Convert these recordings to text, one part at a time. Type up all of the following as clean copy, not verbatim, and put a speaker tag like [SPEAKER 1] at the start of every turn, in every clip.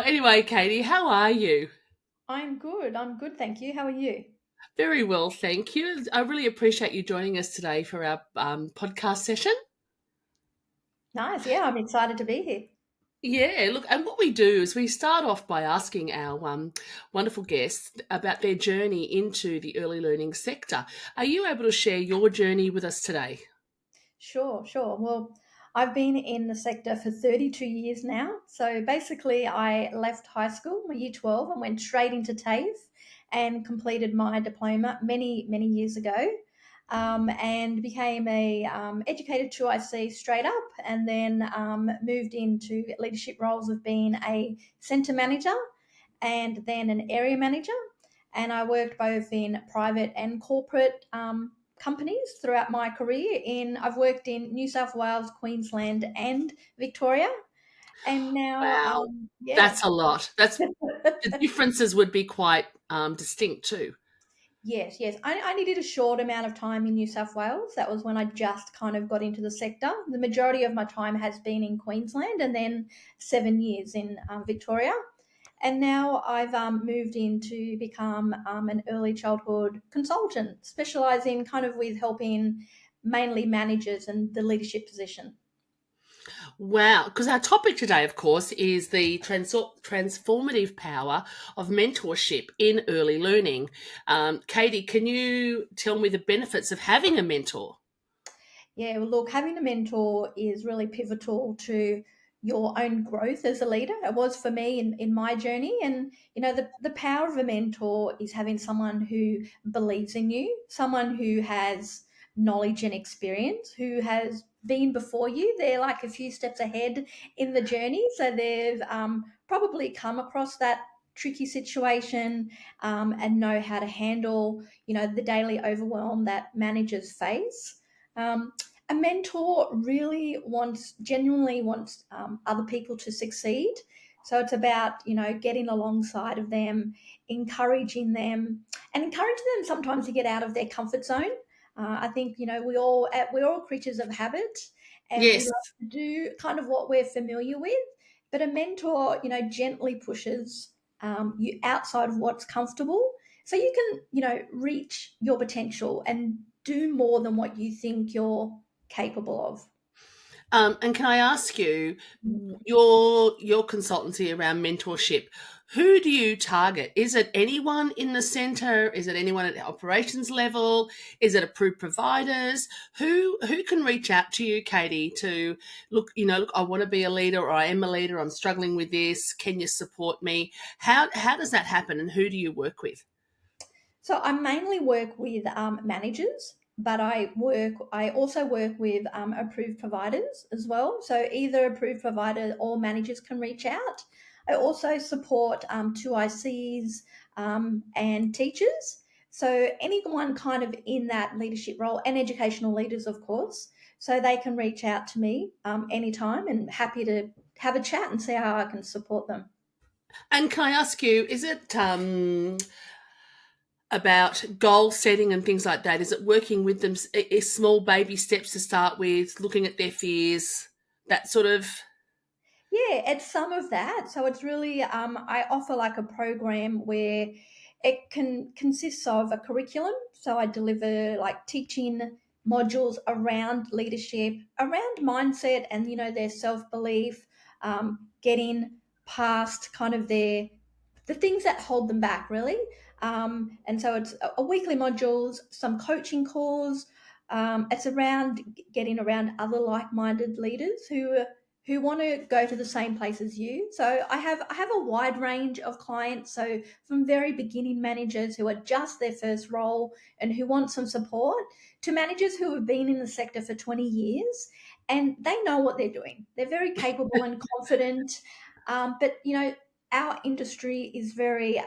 [SPEAKER 1] Anyway, Katie, how are you?
[SPEAKER 2] I'm good. I'm good, thank you. How are you?
[SPEAKER 1] Very well, thank you. I really appreciate you joining us today for our podcast session.
[SPEAKER 2] Nice. Yeah, I'm excited to be here.
[SPEAKER 1] Yeah, look, and what we do is we start off by asking our wonderful guests about their journey into the early learning sector. Are you able to share your journey with us today?
[SPEAKER 2] Sure, sure. Well, I've been in the sector for 32 years now. So basically, I left high school, my year 12, and went straight into TAFE and completed my diploma many, many years ago. And became a educated 2IC straight up, and then moved into leadership roles of being a centre manager and then an area manager. And I worked both in private and corporate companies throughout my career. I've worked in New South Wales, Queensland, and Victoria. And now,
[SPEAKER 1] Wow,
[SPEAKER 2] yeah.
[SPEAKER 1] that's a lot. That's the differences would be quite distinct too.
[SPEAKER 2] Yes, yes. I only did a short amount of time in New South Wales. That was when I just kind of got into the sector. The majority of my time has been in Queensland and then 7 years in Victoria. And now I've moved in to become an early childhood consultant, specialising kind of with helping mainly managers and the leadership position.
[SPEAKER 1] Wow, because our topic today, of course, is the transformative power of mentorship in early learning. Katie, can you tell me the benefits of having a mentor?
[SPEAKER 2] Yeah, well, look, having a mentor is really pivotal to your own growth as a leader. It was for me in my journey. And, the power of a mentor is having someone who believes in you, someone who has knowledge and experience, who has been before you. They're like a few steps ahead in the journey. So they've probably come across that tricky situation and know how to handle, the daily overwhelm that managers face. Um, a mentor really genuinely wants other people to succeed. So it's about, getting alongside of them, encouraging them, and encouraging them sometimes to get out of their comfort zone. I think, we're all creatures of habit, and we
[SPEAKER 1] Yes.
[SPEAKER 2] love to do kind of what we're familiar with. But a mentor, gently pushes you outside of what's comfortable, so you can, reach your potential and do more than what you think you're capable of.
[SPEAKER 1] And can I ask you, your consultancy around mentorship, who do you target? Is it anyone in the centre? Is it anyone at the operations level? Is it approved providers? Who can reach out to you, Katie, to look, I want to be a leader or I am a leader, I'm struggling with this. Can you support me? How does that happen and who do you work with?
[SPEAKER 2] So I mainly work with managers, but I also work with approved providers as well. So either approved provider or managers can reach out. I also support 2ICs and teachers. So anyone kind of in that leadership role and educational leaders, of course. So they can reach out to me anytime, and happy to have a chat and see how I can support them.
[SPEAKER 1] And can I ask you, is it about goal setting and things like that? Is it working with them, small baby steps to start with, looking at their fears, that sort of?
[SPEAKER 2] Yeah, it's some of that. So it's really, I offer like a program where it can consists of a curriculum. So I deliver like teaching modules around leadership, around mindset, and their self belief, getting past kind of the things that hold them back, really. And so it's a weekly modules, some coaching calls. It's around getting around other like minded leaders who want to go to the same place as you. So I have a wide range of clients. So from very beginning managers who are just their first role and who want some support, to managers who have been in the sector for 20 years and they know what they're doing. They're very capable and confident. But our industry is very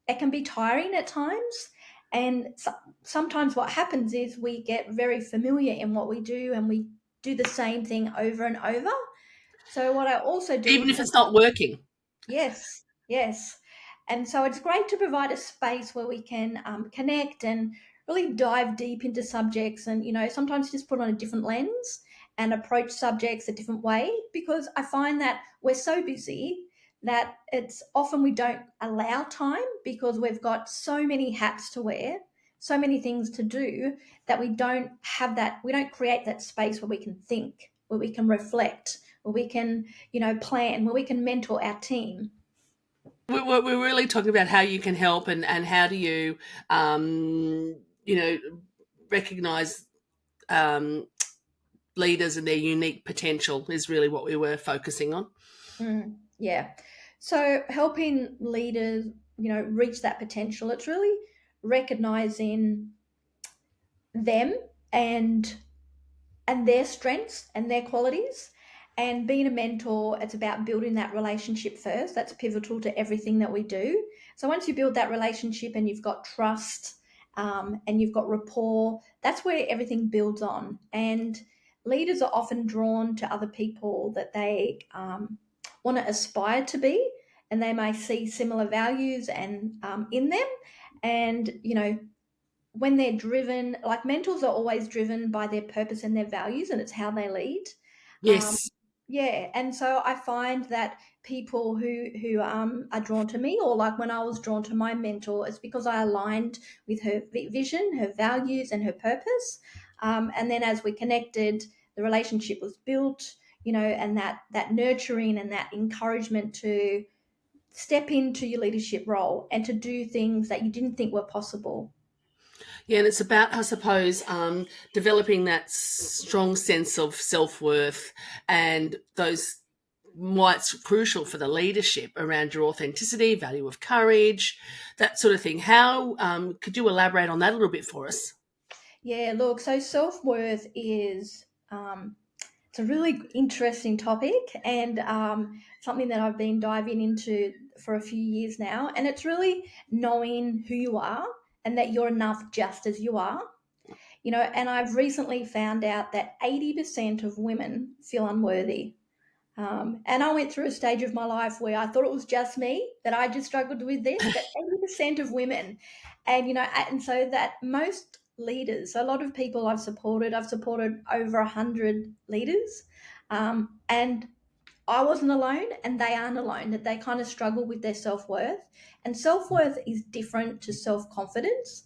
[SPEAKER 2] it can be tiring at times. And sometimes what happens is we get very familiar in what we do and we do the same thing over and over. So what I also do
[SPEAKER 1] Even
[SPEAKER 2] is
[SPEAKER 1] if it's not working?
[SPEAKER 2] yes, yes. And so it's great to provide a space where we can connect and really dive deep into subjects, and sometimes just put on a different lens and approach subjects a different way, because I find that we're so busy that it's often we don't allow time because we've got so many hats to wear, so many things to do, that we don't have that, we don't create that space where we can think, where we can reflect, where we can, plan, where we can mentor our team.
[SPEAKER 1] We're really talking about how you can help, and how do you, you know, recognize um, leaders and their unique potential is really what we were focusing on.
[SPEAKER 2] Yeah. So helping leaders, reach that potential, it's really recognizing them and their strengths and their qualities. And being a mentor, it's about building that relationship first. That's pivotal to everything that we do. So once you build that relationship and you've got trust, and you've got rapport, that's where everything builds on. And leaders are often drawn to other people that they want to aspire to be, and they may see similar values and in them. And when they're driven, like mentors are always driven by their purpose and their values, and it's how they lead. Um,
[SPEAKER 1] Yes.
[SPEAKER 2] yeah, and so I find that people who are drawn to me, or like when I was drawn to my mentor, it's because I aligned with her vision, her values, and her purpose. And then as we connected, the relationship was built. And that nurturing and that encouragement to step into your leadership role and to do things that you didn't think were possible.
[SPEAKER 1] Yeah, and it's about, I suppose, developing that strong sense of self worth, and those why it's crucial for the leadership around your authenticity, value of courage, that sort of thing. How could you elaborate on that a little bit for us?
[SPEAKER 2] Yeah, look, so self worth is it's a really interesting topic, and something that I've been diving into for a few years now. And it's really knowing who you are and that you're enough just as you are. And I've recently found out that 80% of women feel unworthy. And I went through a stage of my life where I thought it was just me, that I just struggled with this, but 80% of women. And so that most leaders, a lot of people I've supported over 100 leaders. And I wasn't alone, and they aren't alone, that they kind of struggle with their self worth. And self worth is different to self confidence.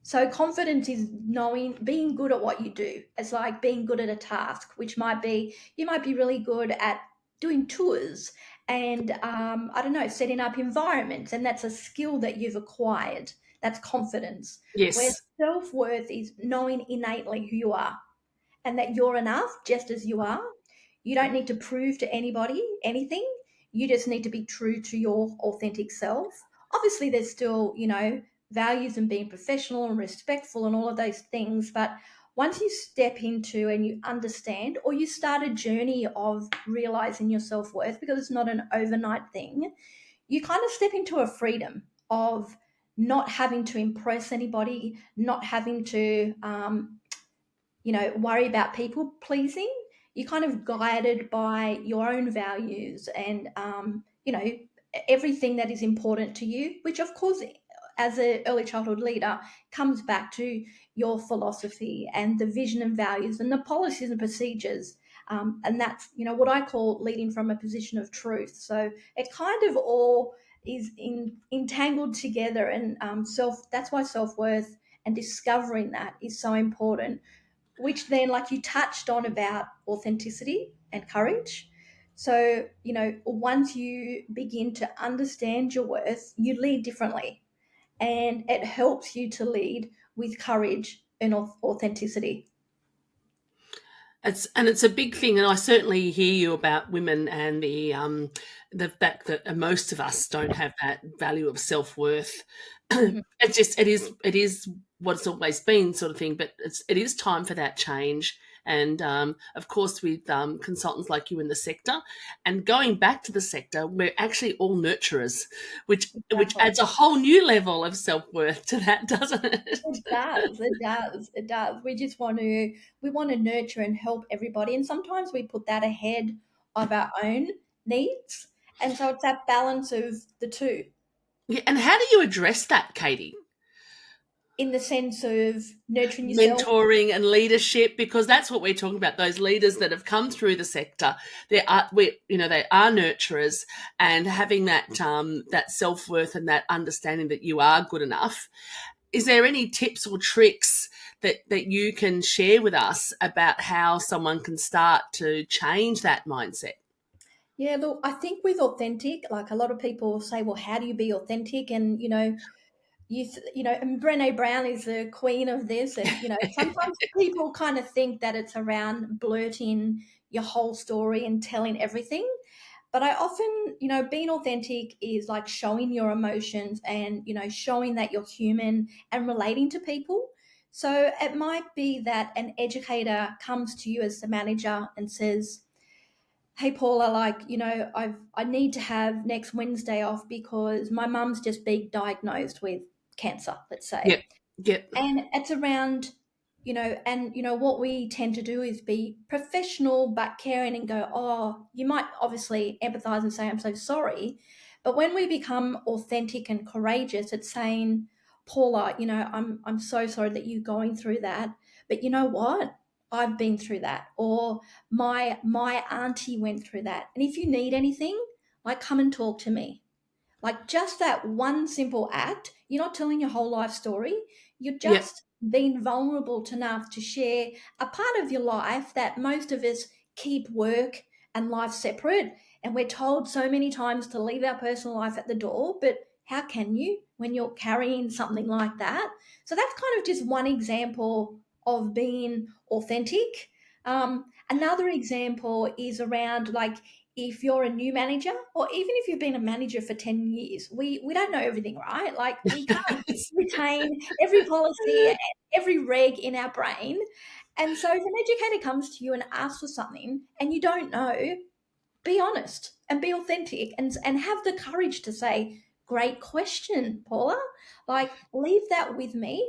[SPEAKER 2] So confidence is knowing, being good at what you do. It's like being good at a task, which might be, you might be really good at doing tours and I don't know, setting up environments, and that's a skill that you've acquired. That's confidence. Where
[SPEAKER 1] Yes.
[SPEAKER 2] self worth is knowing innately who you are and that you're enough just as you are. You don't need to prove to anybody anything. You just need to be true to your authentic self. Obviously, there's still, values and being professional and respectful and all of those things. But once you step into and you understand, or you start a journey of realizing your self worth, because it's not an overnight thing, you kind of step into a freedom of not having to impress anybody, not having to worry about people pleasing. You're kind of guided by your own values and, everything that is important to you, which, of course, as an early childhood leader, comes back to your philosophy and the vision and values and the policies and procedures. And that's, what I call leading from a position of truth. So it kind of all is entangled together, and that's why self worth and discovering that is so important, which then, like you touched on about authenticity and courage. So, once you begin to understand your worth, you lead differently, and it helps you to lead with courage and authenticity.
[SPEAKER 1] It's a big thing, and I certainly hear you about women and the fact that most of us don't have that value of self worth.
[SPEAKER 2] Mhm.
[SPEAKER 1] It is what it's always been, sort of thing. But it is time for that change. And of course, with consultants like you in the sector, and going back to the sector, we're actually all nurturers, which
[SPEAKER 2] Exactly.
[SPEAKER 1] adds a whole new level of self worth to that, doesn't it?
[SPEAKER 2] It does. It does. It does. We want to nurture and help everybody, and sometimes we put that ahead of our own needs. And so it's that balance of the two.
[SPEAKER 1] Yeah, and how do you address that, Katie?
[SPEAKER 2] in the sense of nurturing yourself.
[SPEAKER 1] mentoring and leadership, because that's what we're talking about, those leaders that have come through the sector. They are, they are nurturers, and having that self-worth and that understanding that you are good enough. Is there any tips or tricks that you can share with us about how someone can start to change that mindset?
[SPEAKER 2] Yeah, look, I think with authentic, like a lot of people say, well, how do you be authentic? And and Brené Brown is the queen of this. And sometimes people kind of think that it's around blurting your whole story and telling everything. But I often, being authentic is like showing your emotions and, showing that you're human and relating to people. So it might be that an educator comes to you as the manager and says, hey Paula, like, I need to have next Wednesday off because my mum's just been diagnosed with cancer, let's say.
[SPEAKER 1] Yep. Yep.
[SPEAKER 2] And it's around, what we tend to do is be professional but caring and go, oh, you might obviously empathize and say, I'm so sorry. But when we become authentic and courageous, it's saying, Paula, I'm so sorry that you're going through that. But you know what? I've been through that. Or my auntie went through that. And if you need anything, like come and talk to me. Like just that one simple act, you're not telling your whole life story. You're
[SPEAKER 1] Yep.
[SPEAKER 2] just being vulnerable enough to share a part of your life that most of us keep work and life separate. And we're told so many times to leave our personal life at the door, but how can you when you're carrying something like that? So that's kind of just one example of being authentic. Another example is around like if you're a new manager or even if you've been a manager for 10 years, we don't know everything, right? Like we can't retain every policy and every reg in our brain. And so if an educator comes to you and asks for something and you don't know, be honest and be authentic and have the courage to say, great question, Paula. Like, leave that with me.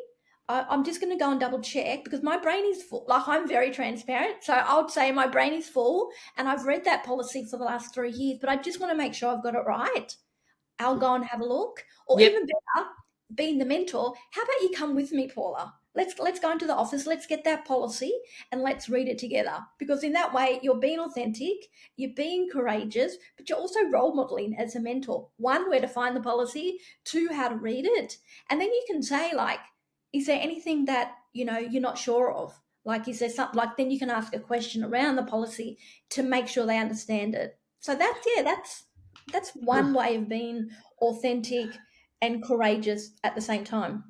[SPEAKER 2] I'm just going to go and double check because my brain is full. Like, I'm very transparent. So I would say my brain is full and I've read that policy for the last 3 years, but I just want to make sure I've got it right. I'll go and have a look. Or
[SPEAKER 1] Yep.
[SPEAKER 2] even better, being the mentor, how about you come with me, Paula? Let's go into the office, let's get that policy and let's read it together. Because in that way, you're being authentic, you're being courageous, but you're also role modeling as a mentor. One, where to find the policy, two, how to read it. And then you can say, like, is there anything that you're not sure of? Like, is there something like then you can ask a question around the policy to make sure they understand it. So that's one way of being authentic and courageous at the same time.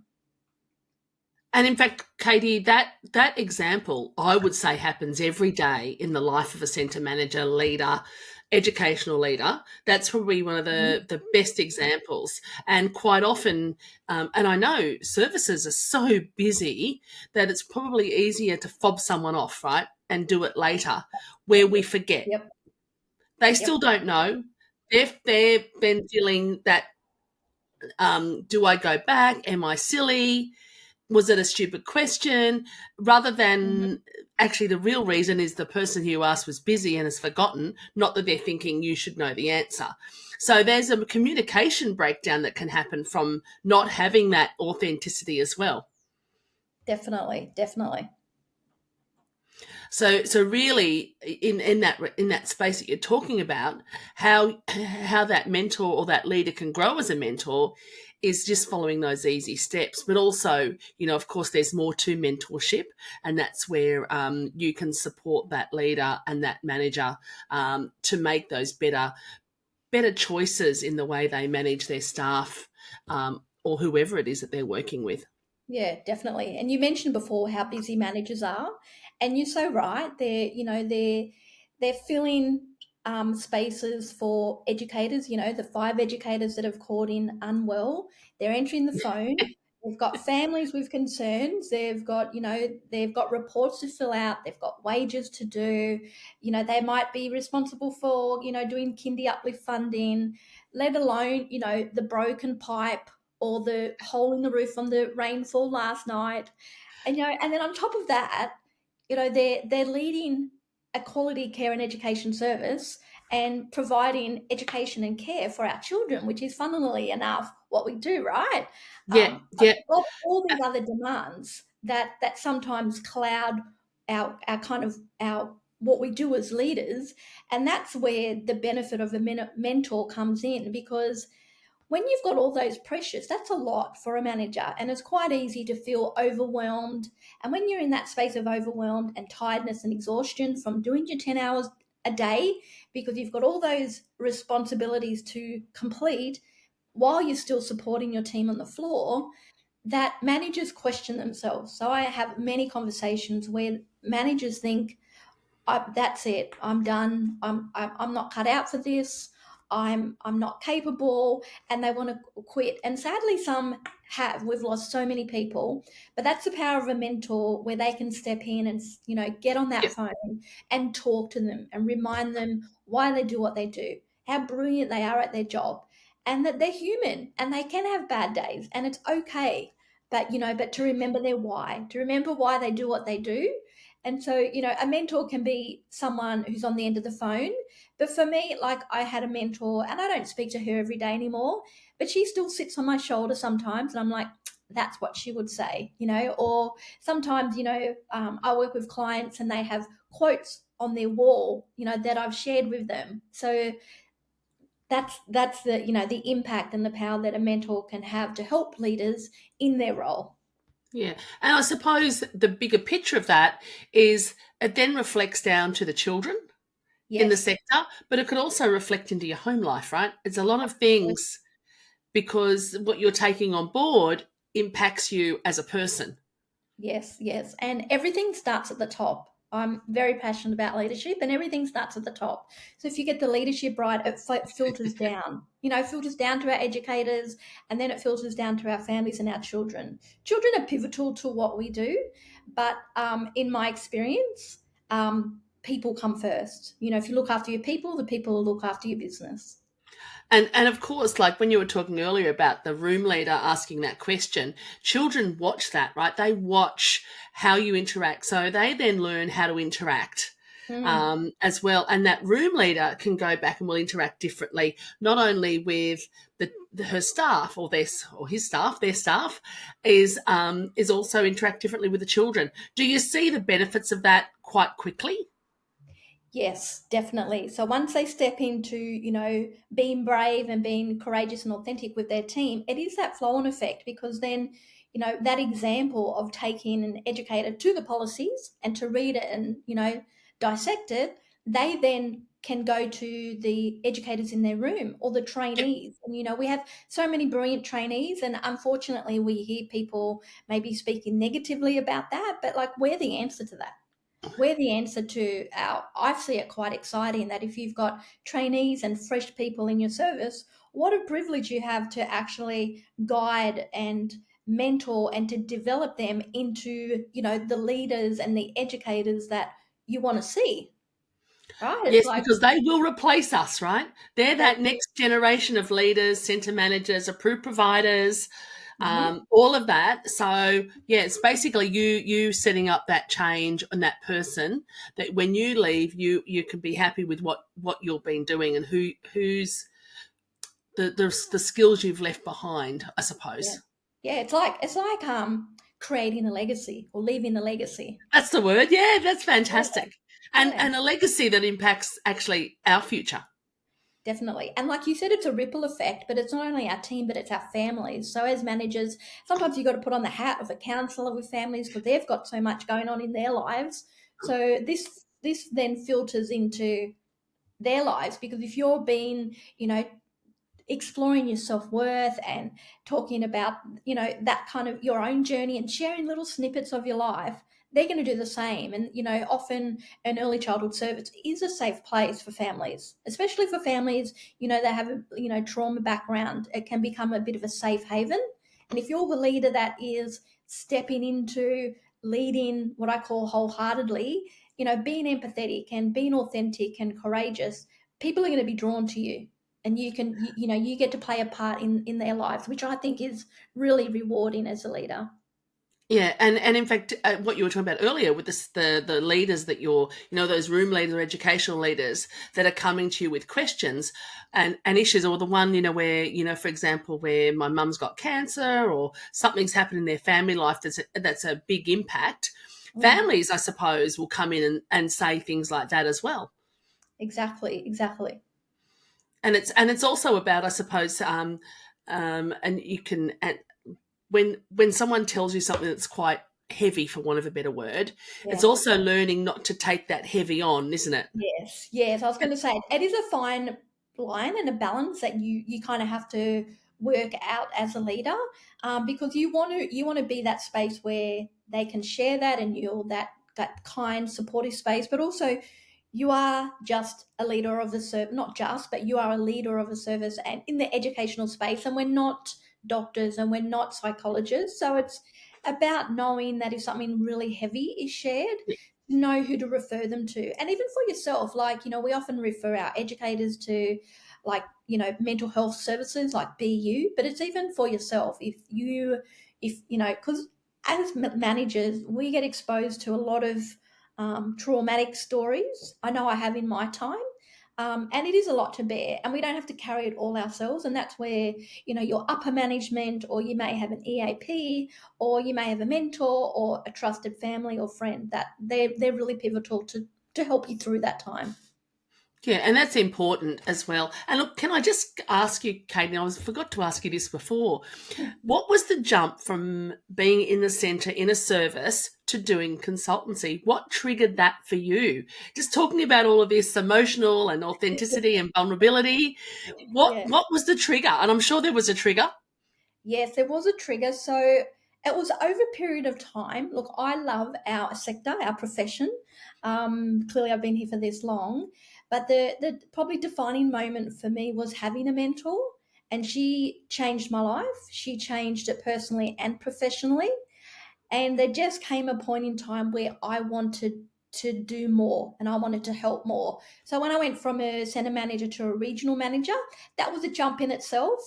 [SPEAKER 1] And in fact, Katie, that example I would say happens every day in the life of a centre manager, leader, educational leader. That's probably one of the best examples. And quite often, and I know services are so busy that it's probably easier to fob someone off, right, and do it later, where we forget.
[SPEAKER 2] Yep.
[SPEAKER 1] They
[SPEAKER 2] Yep.
[SPEAKER 1] still don't know. They've been feeling that. Do I go back? Am I silly? Was it a stupid question? Rather
[SPEAKER 2] Mhm.
[SPEAKER 1] than actually the real reason is the person who asked was busy and has forgotten, not that they're thinking you should know the answer. So there's a communication breakdown that can happen from not having that authenticity as well.
[SPEAKER 2] Definitely. Definitely.
[SPEAKER 1] So really in that space that you're talking about, how that mentor or that leader can grow as a mentor is just following those easy steps. But also, of course, there's more to mentorship, and that's where you can support that leader and that manager to make those better choices in the way they manage their staff, or whoever it is that they're working with.
[SPEAKER 2] Yeah, definitely. And you mentioned before how busy managers are, and you're so right. They're filling spaces for educators. The 5 educators that have called in unwell, they're entering the phone. They've got families with concerns. They've got reports to fill out. They've got wages to do. They might be responsible for doing kindy uplift funding, let alone the broken pipe or the hole in the roof from the rainfall last night. And then on top of that, they're leading a quality care and education service, and providing education and care for our children, which is funnily enough what we do, right?
[SPEAKER 1] Yeah,
[SPEAKER 2] But
[SPEAKER 1] yeah,
[SPEAKER 2] we've got all these other demands that sometimes cloud our kind of our what we do as leaders, and that's where the benefit of a mentor comes in, because when you've got all those pressures, that's a lot for a manager, and it's quite easy to feel overwhelmed. And when you're in that space of overwhelmed and tiredness and exhaustion from doing your 10 hours a day, because you've got all those responsibilities to complete while you're still supporting your team on the floor, that managers question themselves. So I have many conversations where managers think, that's it. I'm done. I'm not cut out for this. I'm not capable, and they want to quit. And sadly, some have. We've lost so many people, but that's the power of a mentor, where they can step in and get on that
[SPEAKER 1] yeah.
[SPEAKER 2] phone and talk to them and remind them why they do what they do, how brilliant they are at their job, and that they're human and they can have bad days, and it's okay. But to remember their why, to remember why they do what they do. And so, a mentor can be someone who's on the end of the phone. But for me, like, I had a mentor, and I don't speak to her every day anymore, but she still sits on my shoulder sometimes. And I'm like, that's what she would say, or sometimes, I work with clients and they have quotes on their wall, that I've shared with them. So that's the impact and the power that a mentor can have to help leaders in their role.
[SPEAKER 1] Yeah. And I suppose the bigger picture of that is it then reflects down to the children in the
[SPEAKER 2] Yes.
[SPEAKER 1] sector, but it could also reflect into your home life, right? It's a lot of
[SPEAKER 2] Absolutely.
[SPEAKER 1] things because what you're taking on board impacts you as a person.
[SPEAKER 2] Yes, yes. And everything starts at the top. I'm very passionate about leadership, and everything starts at the top. So if you get the leadership right, it filters down. It filters down to our educators, and then it filters down to our families and our children. Children are pivotal to what we do, but in my experience, people come first. If you look after your people, the people will look after your business.
[SPEAKER 1] And of course, like when you were talking earlier about the room leader asking that question, children watch that, right? They watch how you interact. So they then learn how to interact
[SPEAKER 2] Mm,
[SPEAKER 1] as well. And that room leader can go back and will interact differently, not only with her staff or his staff, their staff is also interact differently with the children. Do you see the benefits of that quite quickly?
[SPEAKER 2] yes, definitely. So once they step into, being brave and being courageous and authentic with their team, it is that flow on effect, because then, that example of taking an educator to the policies and to read it and, dissect it, they then can go to the educators in their room or the
[SPEAKER 1] Yep.
[SPEAKER 2] trainees. And, we have so many brilliant trainees, and unfortunately, we hear people maybe speaking negatively about that, but like, we're the answer to that. We're the answer to I see it quite exciting that if you've got trainees and fresh people in your service, what a privilege you have to actually guide and mentor and to develop them into, the leaders and the educators that you want to see, right? It's
[SPEAKER 1] Yes,
[SPEAKER 2] like
[SPEAKER 1] because they will replace us, right? They're
[SPEAKER 2] they
[SPEAKER 1] that next generation of leaders, centre managers, approved providers,
[SPEAKER 2] mhm.
[SPEAKER 1] all of that. So yeah, it's basically you setting up that change on that person that when you leave, you can be happy with what you've been doing and who's the skills you've left behind, I
[SPEAKER 2] Yeah.
[SPEAKER 1] suppose.
[SPEAKER 2] Yeah, it's like creating a legacy or leaving a legacy.
[SPEAKER 1] That's the word. Yeah, that's
[SPEAKER 2] Yeah.
[SPEAKER 1] fantastic.
[SPEAKER 2] Yeah.
[SPEAKER 1] And a legacy that impacts actually our future.
[SPEAKER 2] Definitely. And like you said, it's a ripple effect, but it's not only our team, but it's our families. So as managers, sometimes you've got to put on the hat of a counselor with families because they've got so much going on in their lives. So this then filters into their lives, because if you're being, exploring your self-worth and talking about, that kind of your own journey and sharing little snippets of your life, they're going to do the same. And often an early childhood service is a safe place for families, especially for families, that have a trauma background. It can become a bit of a safe haven. And if you're the leader that is stepping into leading what I call wholeheartedly, being empathetic and being authentic and courageous, people are going to be drawn to you, and you get to play a part in their lives, which I think is really rewarding as a leader.
[SPEAKER 1] Yeah, and in fact, what you were talking about earlier with this, the leaders that you're, those room leaders or educational leaders that are coming to you with questions and issues, or the one, where, for example, where my mum's got cancer or something's happened in their family life that's a big impact.
[SPEAKER 2] Mm,
[SPEAKER 1] Families, I suppose, will come in and say things like that as well.
[SPEAKER 2] exactly, exactly.
[SPEAKER 1] And it's also about, I suppose, and you can, when someone tells you something that's quite heavy, for want of a better word, it's
[SPEAKER 2] Yeah.
[SPEAKER 1] also learning not to take that heavy on, isn't it?
[SPEAKER 2] Yes, yes. I was going to say it is a fine line and a balance that you kind of have to work out as a leader, because you want to be that space where they can share that and you're that kind, supportive space, but also you are just a leader of the service, not just, but you are a leader of a service and in the educational space, and we're not doctors and we're not psychologists, so it's about knowing that if something really heavy is shared, know who to refer them to. And even for yourself, like, we often refer our educators to, like, mental health services like BU, but it's even for yourself. Because as managers, we get exposed to a lot of traumatic stories. I know I have in my time. And it is a lot to bear, and we don't have to carry it all ourselves. And that's where, your upper management, or you may have an EAP, or you may have a mentor or a trusted family or friend, that they're really pivotal to help you through that time.
[SPEAKER 1] Yeah, and that's important as well. And look, can I just ask you, Katie, I forgot to ask you this before. What was the jump from being in the centre in a service to doing consultancy? What triggered that for you? Just talking about all of this emotional and authenticity and vulnerability. What
[SPEAKER 2] Yeah.
[SPEAKER 1] what was the trigger? And I'm sure there was a trigger.
[SPEAKER 2] Yes, there was a trigger. So it was over a period of time. Look, I love our sector, our profession. Clearly, I've been here for this long, but the probably defining moment for me was having a mentor, and she changed my life. She changed it personally and professionally. And there just came a point in time where I wanted to do more and I wanted to help more. So when I went from a center manager to a regional manager, that was a jump in itself.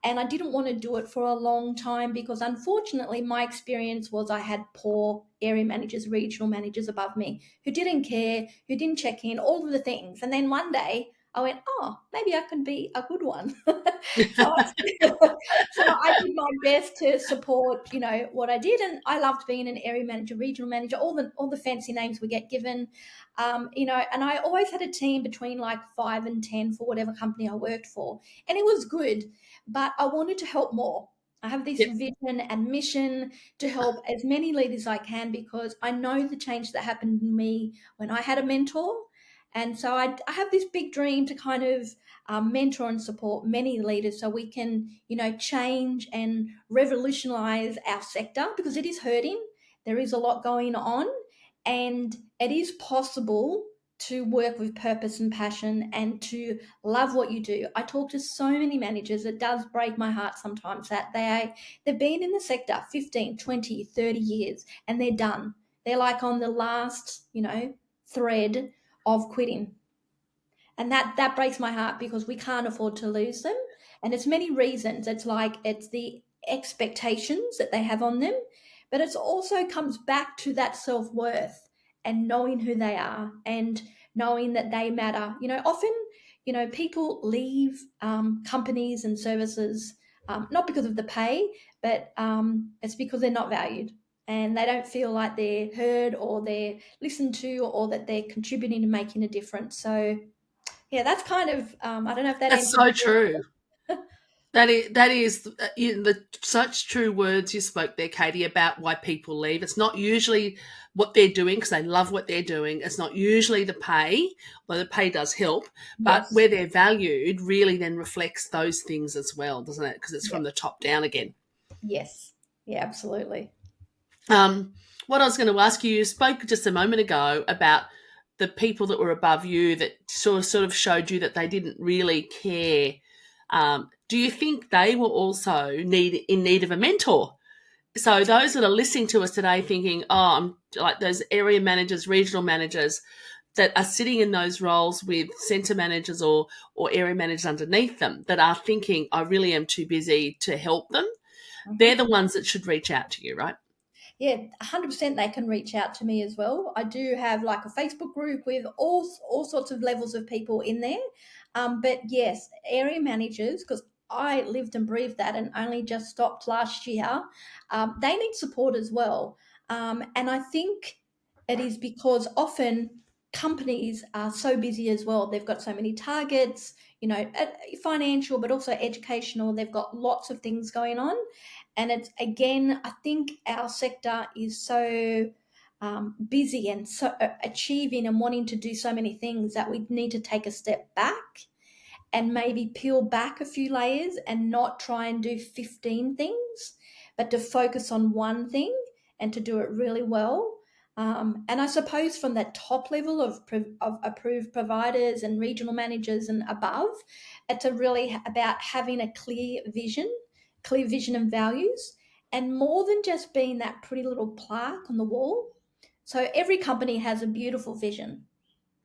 [SPEAKER 2] And I didn't want to do it for a long time because unfortunately my experience was I had poor area managers, regional managers above me who didn't care, who didn't check in, all of the things. And then one day I went, oh, maybe I can be a good one. so so I did my best to support, what I did, and I loved being an area manager, regional manager, all the fancy names we get given, And I always had a team between like 5 and 10 for whatever company I worked for, and it was good, but I wanted to help more. I have this
[SPEAKER 1] Yep.
[SPEAKER 2] vision and mission to help as many leaders as I can because I know the change that happened in me when I had a mentor. And so I have this big dream to kind of mentor and support many leaders so we can, change and revolutionize our sector because it is hurting. There is a lot going on, and it is possible to work with purpose and passion and to love what you do. I talk to so many managers. It does break my heart sometimes that they've been in the sector 15, 20, 30 years and they're done. They're like on the last, thread of quitting, and that breaks my heart because we can't afford to lose them. And it's many reasons. It's like it's the expectations that they have on them, but it also comes back to that self-worth and knowing who they are and knowing that they matter. Often, people leave companies and services, not because of the pay, but it's because they're not valued and they don't feel like they're heard or they're listened to or that they're contributing and making a difference. So yeah, that's kind of, I don't know if that
[SPEAKER 1] That's
[SPEAKER 2] answers
[SPEAKER 1] so
[SPEAKER 2] your
[SPEAKER 1] true. That is the such true words you spoke there, Katie, about why people leave. It's not usually what they're doing because they love what they're doing. It's not usually the pay, although the pay does help, but
[SPEAKER 2] yes.
[SPEAKER 1] where they're valued really then reflects those things as well, doesn't it? Because it's
[SPEAKER 2] Yeah.
[SPEAKER 1] from the top down again.
[SPEAKER 2] Yes. Yeah, absolutely.
[SPEAKER 1] What I was going to ask you, you spoke just a moment ago about the people that were above you that sort of showed you that they didn't really care. Do you think they were also in need of a mentor? So those that are listening to us today thinking, oh, I'm like those area managers, regional managers that are sitting in those roles with centre managers or area managers underneath them that are thinking, I really am too busy to help them. They're
[SPEAKER 2] Mhm.
[SPEAKER 1] the ones that should reach out to you, right?
[SPEAKER 2] Yeah, 100% they can reach out to me as well. I do have like a Facebook group with all sorts of levels of people in there. But yes, area managers, because I lived and breathed that and only just stopped last year, they need support as well. And I think it is because often companies are so busy as well. They've got so many targets, financial, but also educational. They've got lots of things going on. And it's again, I think our sector is so busy and so achieving and wanting to do so many things that we need to take a step back and maybe peel back a few layers and not try and do 15 things, but to focus on one thing and to do it really well. And I suppose from that top level of approved providers and regional managers and above, it's really about having a clear vision and values, and more than just being that pretty little plaque on the wall. So every company has a beautiful vision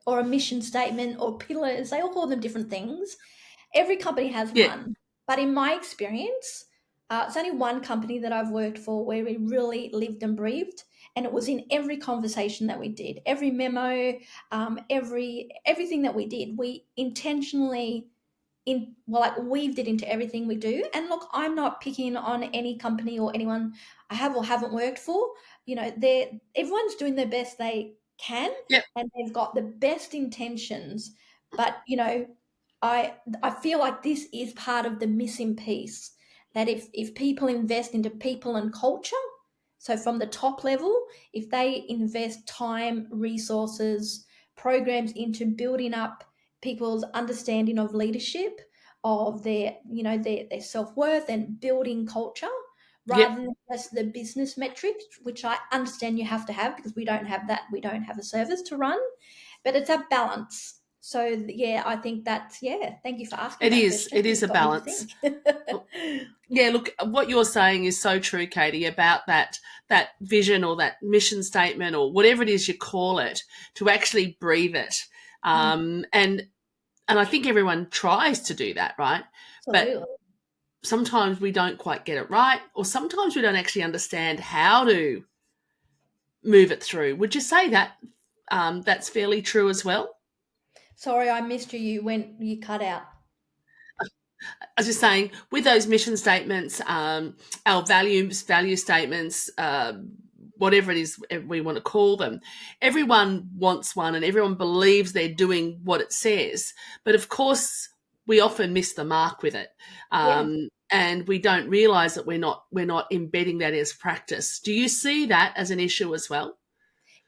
[SPEAKER 2] or a mission statement or pillars. They all call them different things. Every company has
[SPEAKER 1] Yeah.
[SPEAKER 2] one. But in my experience, it's only one company that I've worked for where we really lived and breathed. And it was in every conversation that we did, every memo, everything that we did. We intentionally like weaved it into everything we do. And look, I'm not picking on any company or anyone I have or haven't worked for. Everyone's doing the best they can,
[SPEAKER 1] Yep.
[SPEAKER 2] and they've got the best intentions. But I feel like this is part of the missing piece, that if people invest into people and culture, so from the top level, if they invest time, resources, programs into building up people's understanding of leadership, of their self-worth and building culture,
[SPEAKER 1] Yep.
[SPEAKER 2] rather than just the business metrics, which I understand you have to have because we don't have that. We don't have a service to run, but it's a balance. So yeah, I think that's, yeah. Thank you for asking
[SPEAKER 1] It
[SPEAKER 2] that
[SPEAKER 1] is.
[SPEAKER 2] question.
[SPEAKER 1] It is
[SPEAKER 2] You've
[SPEAKER 1] a
[SPEAKER 2] got me to
[SPEAKER 1] balance.
[SPEAKER 2] think.
[SPEAKER 1] Yeah, look, what you're saying is so true, Katie, about that vision or that mission statement or whatever it is you call it, to actually breathe it.
[SPEAKER 2] Mm,
[SPEAKER 1] And I think everyone tries to do that, right? But
[SPEAKER 2] absolutely.
[SPEAKER 1] sometimes we don't quite get it right, or sometimes we don't actually understand how to move it through. Would you say that that's fairly true as well?
[SPEAKER 2] Sorry, I missed you. You cut out.
[SPEAKER 1] I was just saying, with those mission statements, our value statements, whatever it is we want to call them, everyone wants one, and everyone believes they're doing what it says. But of course, we often miss the mark with it,
[SPEAKER 2] Yeah.
[SPEAKER 1] and we don't realise that we're not embedding that as practice. Do you see that as an issue as well?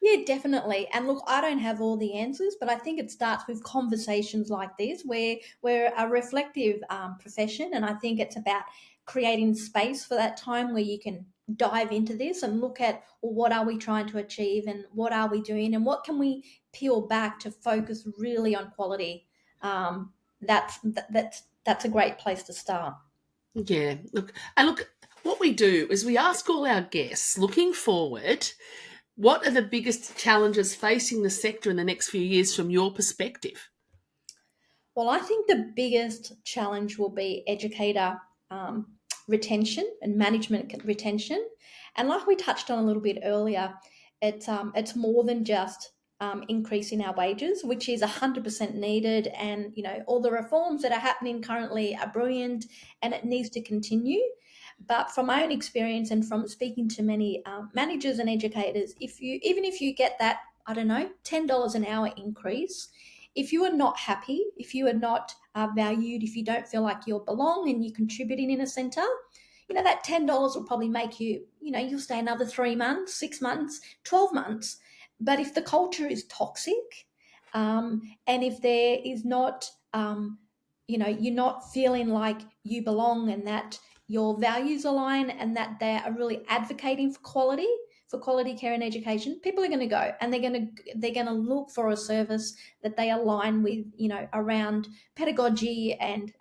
[SPEAKER 2] Yeah, definitely. And look, I don't have all the answers, but I think it starts with conversations like this, where we're a reflective profession, and I think it's about creating space for that time where you can dive into this and look at, well, what are we trying to achieve, and what are we doing, and what can we peel back to focus really on quality. That's a great place to start.
[SPEAKER 1] Yeah. Look, what we do is we ask all our guests, looking forward, what are the biggest challenges facing the sector in the next few years from your perspective?
[SPEAKER 2] Well, I think the biggest challenge will be educator retention and management retention. And like we touched on a little bit earlier, it's more than just increasing our wages, which is 100% needed. And all the reforms that are happening currently are brilliant, and it needs to continue. But from my own experience and from speaking to many managers and educators, even if you get that, I don't know, $10 an hour increase, if you are not happy, if you are not valued, if you don't feel like you belong and you're contributing in a centre, that $10 will probably make you'll stay another 3 months, 6 months, 12 months. But if the culture is toxic, and if there is not, you're not feeling like you belong and that your values align and that they are really advocating for quality care and education, people are going to go, and they're going to look for a service that they align with, around pedagogy and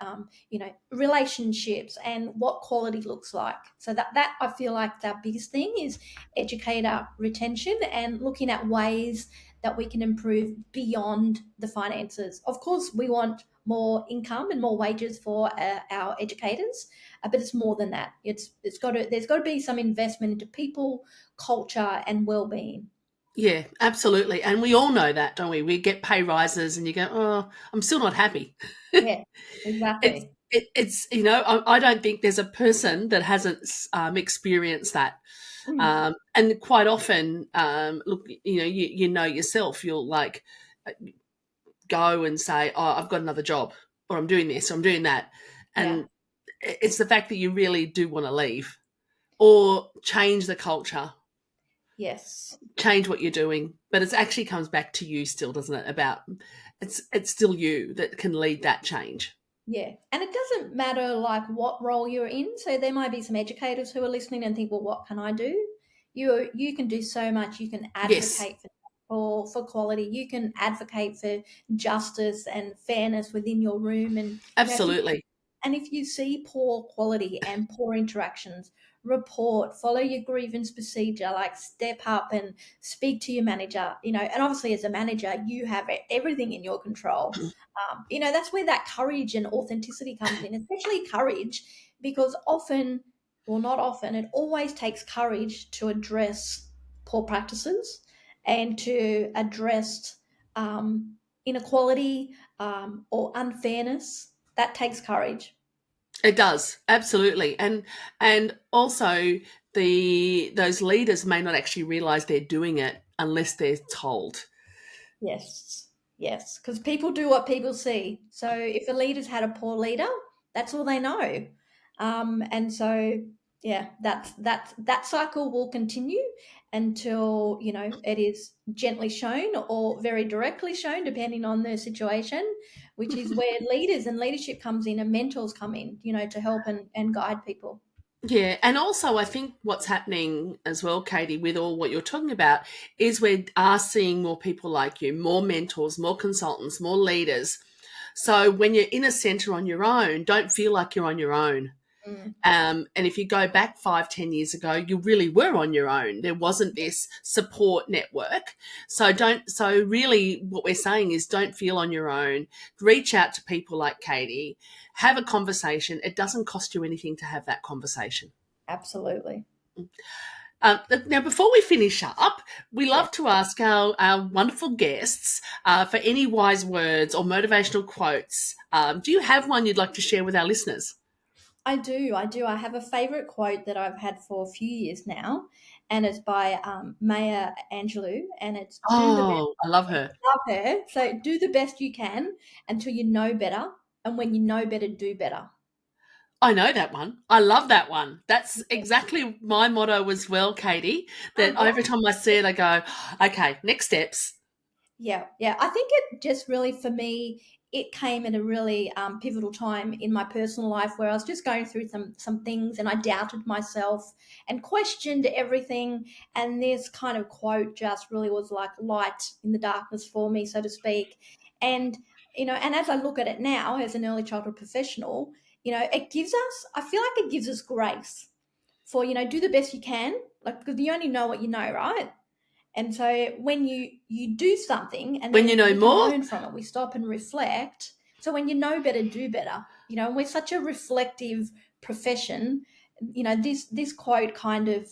[SPEAKER 2] relationships and what quality looks like. So that I feel like the biggest thing is educator retention and looking at ways that we can improve beyond the finances. Of course, we want more income and more wages for our educators. But it's more than that. There's got to be some investment into people, culture, and well-being.
[SPEAKER 1] Yeah, absolutely. And we all know that, don't we? We get pay rises and you go, oh, I'm still not happy.
[SPEAKER 2] Yeah,
[SPEAKER 1] it's
[SPEAKER 2] exactly.
[SPEAKER 1] it's I don't think there's a person that hasn't experienced that.
[SPEAKER 2] Mm,
[SPEAKER 1] And quite often, look, you know yourself, you'll like go and say, oh, I've got another job, or I'm doing this, or I'm doing that.
[SPEAKER 2] yeah.
[SPEAKER 1] And it's the fact that you really do want to leave or change the culture,
[SPEAKER 2] Yes.
[SPEAKER 1] change what you're doing. But it actually comes back to you still, doesn't it? About it's still you that can lead that change.
[SPEAKER 2] Yeah. And it doesn't matter like what role you're in. So there might be some educators who are listening and think, well, what can I do? You can do so much. You can
[SPEAKER 1] Yes,
[SPEAKER 2] advocate for quality. You can advocate for justice and fairness within your room. And
[SPEAKER 1] absolutely.
[SPEAKER 2] if you see poor quality and poor interactions, report, follow your grievance procedure, like step up and speak to your manager, and obviously as a manager, you have everything in your control. That's where that courage and authenticity comes in, especially courage, because often, well, not often, it always takes courage to address poor practices and to address inequality or unfairness. That takes courage.
[SPEAKER 1] It does, absolutely. And also those leaders may not actually realize they're doing it unless they're told.
[SPEAKER 2] Yes, yes, because people do what people see. So if a leader's had a poor leader, that's all they know. And so, yeah, that cycle will continue until it is gently shown or very directly shown, depending on the situation, which is where leaders and leadership comes in and mentors come in, to help and guide people.
[SPEAKER 1] Yeah, and also I think what's happening as well, Katie, with all what you're talking about, is we are seeing more people like you, more mentors, more consultants, more leaders. So when you're in a centre on your own, don't feel like you're on your own.
[SPEAKER 2] Mm,
[SPEAKER 1] And if you go back 5, 10 years ago, you really were on your own. There wasn't this support network. So really what we're saying is don't feel on your own. Reach out to people like Katie, have a conversation. It doesn't cost you anything to have that conversation.
[SPEAKER 2] absolutely.
[SPEAKER 1] Now, before we finish up, we
[SPEAKER 2] Yeah.
[SPEAKER 1] love to ask our wonderful guests for any wise words or motivational quotes. Do you have one you'd like to share with our listeners?
[SPEAKER 2] I do. I do. I have a favorite quote that I've had for a few years now, and it's by Maya Angelou, and it's do the best.
[SPEAKER 1] Oh, I love her.
[SPEAKER 2] Love her. So do the best you can until you know better, and when you know better, do better.
[SPEAKER 1] I know that one. I love that one. That's exactly my motto as well, Katie.
[SPEAKER 2] Oh,
[SPEAKER 1] That
[SPEAKER 2] great.
[SPEAKER 1] every time I see it, I go, okay, next steps.
[SPEAKER 2] Yeah, yeah. I think it just really, for me, it came at a really pivotal time in my personal life where I was just going through some things and I doubted myself and questioned everything. And this kind of quote just really was like light in the darkness for me, so to speak. And and as I look at it now as an early childhood professional, it gives us. I feel like it gives us grace for do the best you can, like because you only know what you know, right? And so when you do something and
[SPEAKER 1] When you
[SPEAKER 2] then
[SPEAKER 1] know
[SPEAKER 2] we can
[SPEAKER 1] more,
[SPEAKER 2] learn from it, we stop and reflect. So when you know better, do better. And we're such a reflective profession. This quote kind of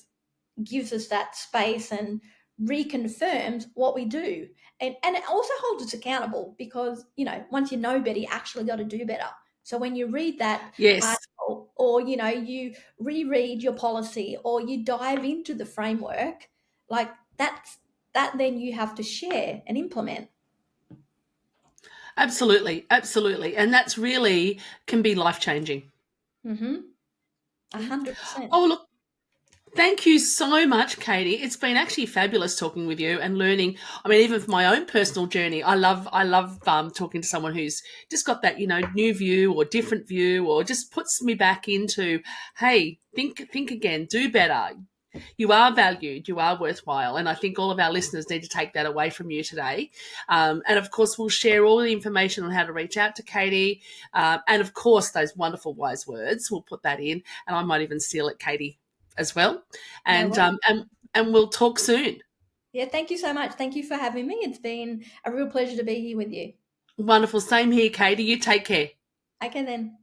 [SPEAKER 2] gives us that space and reconfirms what we do. And it also holds us accountable because, once you know better, you actually got to do better. So when you read that
[SPEAKER 1] yes,
[SPEAKER 2] article or, you reread your policy or you dive into the framework, like that then you have to share and implement.
[SPEAKER 1] absolutely, absolutely. And that's really can be life changing.
[SPEAKER 2] Mm-hmm. 100%.
[SPEAKER 1] Oh, look, thank you so much, Katie. It's been actually fabulous talking with you and learning. I mean, even for my own personal journey, I love talking to someone who's just got that new view or different view, or just puts me back into, hey, think again, do better. You are valued, you are worthwhile, and I think all of our listeners need to take that away from you today. And of course, we'll share all the information on how to reach out to Katie, and of course, those wonderful wise words. We'll put that in, and I might even steal it, Katie, as well.
[SPEAKER 2] No
[SPEAKER 1] And
[SPEAKER 2] worries.
[SPEAKER 1] we'll talk soon.
[SPEAKER 2] Yeah, thank you so much. Thank you for having me. It's been a real pleasure to be here with you.
[SPEAKER 1] Wonderful. Same here, Katie. You take care.
[SPEAKER 2] Okay then.